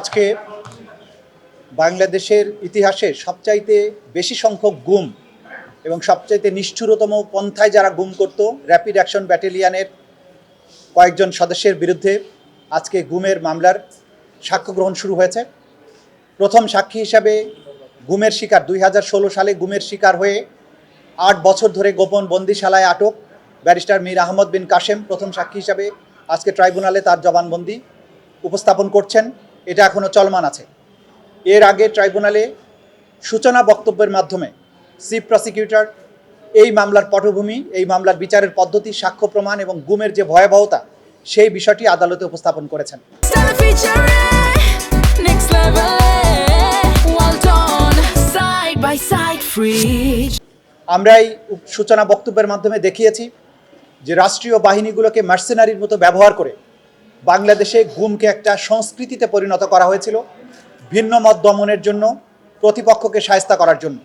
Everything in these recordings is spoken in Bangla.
আজকে বাংলাদেশের ইতিহাসে সবচাইতে বেশি সংখ্যক গুম এবং সবচাইতে নিষ্ঠুরতম পন্থায় যারা গুম করত র্যাপিড অ্যাকশন ব্যাটালিয়নের কয়েকজন সদস্যের বিরুদ্ধে আজকে গুমের মামলার সাক্ষ্য গ্রহণ শুরু হয়েছে। প্রথম সাক্ষী হিসাবে গুমের শিকার 2016 সালে গুমের শিকার হয়ে 8 বছর ধরে গোপন বন্দিশালায় আটক ব্যারিস্টার মীর আহমদ বিন কাশেম প্রথম সাক্ষী হিসাবে আজকে ট্রাইব্যুনালে তার জবানবন্দি উপস্থাপন করছেন। এটা এখনও চলমান আছে। এর আগে ট্রাইব্যুনালে সূচনা বক্তব্যের মাধ্যমে চিফ প্রসিকিউটর এই মামলার পটভূমি, এই মামলার বিচারের পদ্ধতি, সাক্ষ্য প্রমাণ এবং গুমের যে ভয়াবহতা সেই বিষয়টি আদালতে উপস্থাপন করেছেন। আমরা এই সূচনা বক্তব্যের মাধ্যমে দেখিয়েছি যে রাষ্ট্রীয় বাহিনীগুলোকে মার্সেনারির মতো ব্যবহার করে বাংলাদেশে গুমকে একটা সংস্কৃতিতে পরিণত করা হয়েছিল, ভিন্ন মত দমনের জন্য, প্রতিপক্ষকে শায়েস্তা করার জন্য।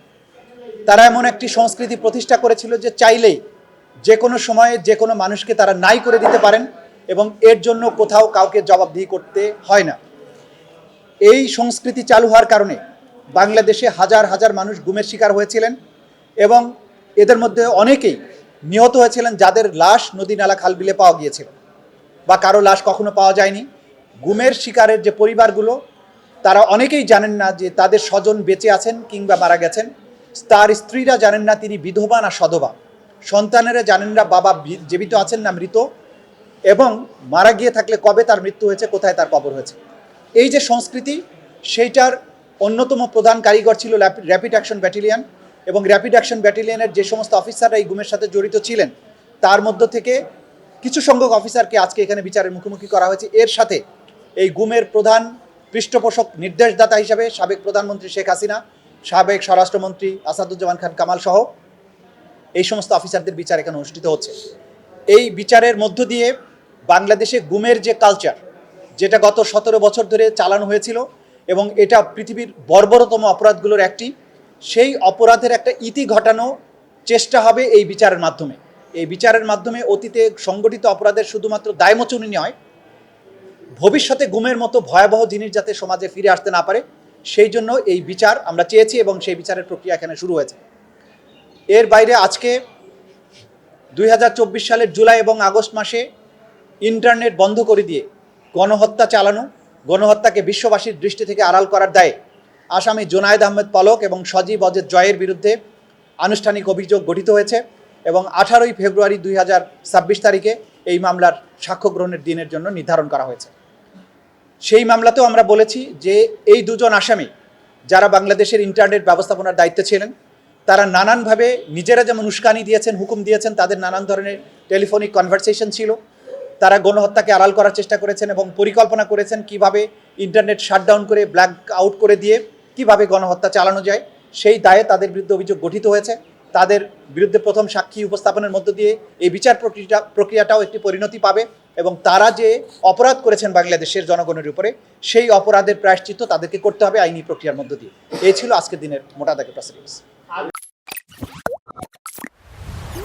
তারা এমন একটি সংস্কৃতি প্রতিষ্ঠা করেছিল যে চাইলেই যে কোনো সময়ে যে কোনো মানুষকে তারা নাই করে দিতে পারেন এবং এর জন্য কোথাও কাউকে জবাবদিহি করতে হয় না। এই সংস্কৃতি চালু হওয়ার কারণে বাংলাদেশে হাজার হাজার মানুষ গুমের শিকার হয়েছিলেন এবং এদের মধ্যে অনেকেই নিহত হয়েছিলেন যাদের লাশ নদী নালা খাল বিলে পাওয়া গিয়েছিল বা কারো লাশ কখনো পাওয়া যায়নি। গুমের শিকারের যে পরিবারগুলো তারা অনেকেই জানেন না যে তাদের স্বজন বেঁচে আছেন কিংবা মারা গেছেন। তার স্ত্রীরা জানেন না তিনি বিধবা না সধবা, সন্তানেরা জানেন না বাবা জীবিত আছেন না মৃত, এবং মারা গিয়ে থাকলে কবে তার মৃত্যু হয়েছে, কোথায় তার কবর হয়েছে। এই যে সংস্কৃতি, সেইটার অন্যতম প্রধান কারিগর ছিল র্যাপিড অ্যাকশন ব্যাটালিয়ন এবং র্যাপিড অ্যাকশন ব্যাটালিয়নের যে সমস্ত অফিসাররা এই গুমের সাথে জড়িত ছিলেন তার মধ্য থেকে কিছু সংখ্যক অফিসারকে আজকে এখানে বিচারের মুখোমুখি করা হয়েছে। এর সাথে এই গুমের প্রধান পৃষ্ঠপোষক নির্দেশদাতা হিসাবে সাবেক প্রধানমন্ত্রী শেখ হাসিনা, সাবেক স্বরাষ্ট্রমন্ত্রী আসাদুজ্জামান খান কামাল সহ এই সমস্ত অফিসারদের বিচার এখানে অনুষ্ঠিত হচ্ছে। এই বিচারের মধ্য দিয়ে বাংলাদেশে গুমের যে কালচার, যেটা গত 17 বছর ধরে চালানো হয়েছিল এবং এটা পৃথিবীর বর্বরতম অপরাধগুলোর একটি, সেই অপরাধের একটা ইতি ঘটানো চেষ্টা হবে এই বিচারের মাধ্যমে। এই বিচারের মাধ্যমে অতীতে সংগঠিত অপরাধের শুধুমাত্র দায়মোচনী নয়, ভবিষ্যতে গুমের মতো ভয়াবহ জিনিস যাতে সমাজে ফিরে আসতে না পারে সেই জন্য এই বিচার আমরা চেয়েছি এবং সেই বিচারের প্রক্রিয়া এখানে শুরু হয়েছে। এর বাইরে আজকে 2024 সালের জুলাই এবং আগস্ট মাসে ইন্টারনেট বন্ধ করে দিয়ে গণহত্যা চালানো, গণহত্যাকে বিশ্ববাসীর দৃষ্টি থেকে আড়াল করার দায়ে আসামি জুনায়েদ আহমেদ পলক এবং সজীব অজেদ জয়ের বিরুদ্ধে আনুষ্ঠানিক অভিযোগ গঠিত হয়েছে এবং 18 ফেব্রুয়ারি 2026 তারিখে এই মামলার সাক্ষ্য গ্রহণের দিনের জন্য নির্ধারণ করা হয়েছে। সেই মামলাতেও আমরা বলেছি যে এই দুজন আসামি যারা বাংলাদেশের ইন্টারনেট ব্যবস্থাপনার দায়িত্বে ছিলেন, তারা নানানভাবে নিজেরা যেমন উস্কানি দিয়েছেন, হুকুম দিয়েছেন, তাদের নানান ধরনের টেলিফোনিক কনভারসেশন ছিল। তারা গণহত্যাকে আড়াল করার চেষ্টা করেছেন এবং পরিকল্পনা করেছেন কিভাবে ইন্টারনেট শাটডাউন করে, ব্ল্যাক আউট করে দিয়ে কিভাবে গণহত্যা চালানো যায়। সেই দায়ে তাদের বিরুদ্ধে অভিযোগ গঠিত হয়েছে। তাদের বিরুদ্ধে প্রথম সাক্ষী উপস্থাপনের মধ্য দিয়ে এই বিচার প্রক্রিয়াটাও একটি পরিণতি পাবে এবং তারা যে অপরাধ করেছেন বাংলাদেশের জনগণের উপরে, সেই অপরাধের প্রায়শ্চিত্ত তাদেরকে করতে হবে আইনি প্রক্রিয়ার মধ্য দিয়ে। এই ছিল আজকের দিনের মোটা দাগে প্রসিডিংস।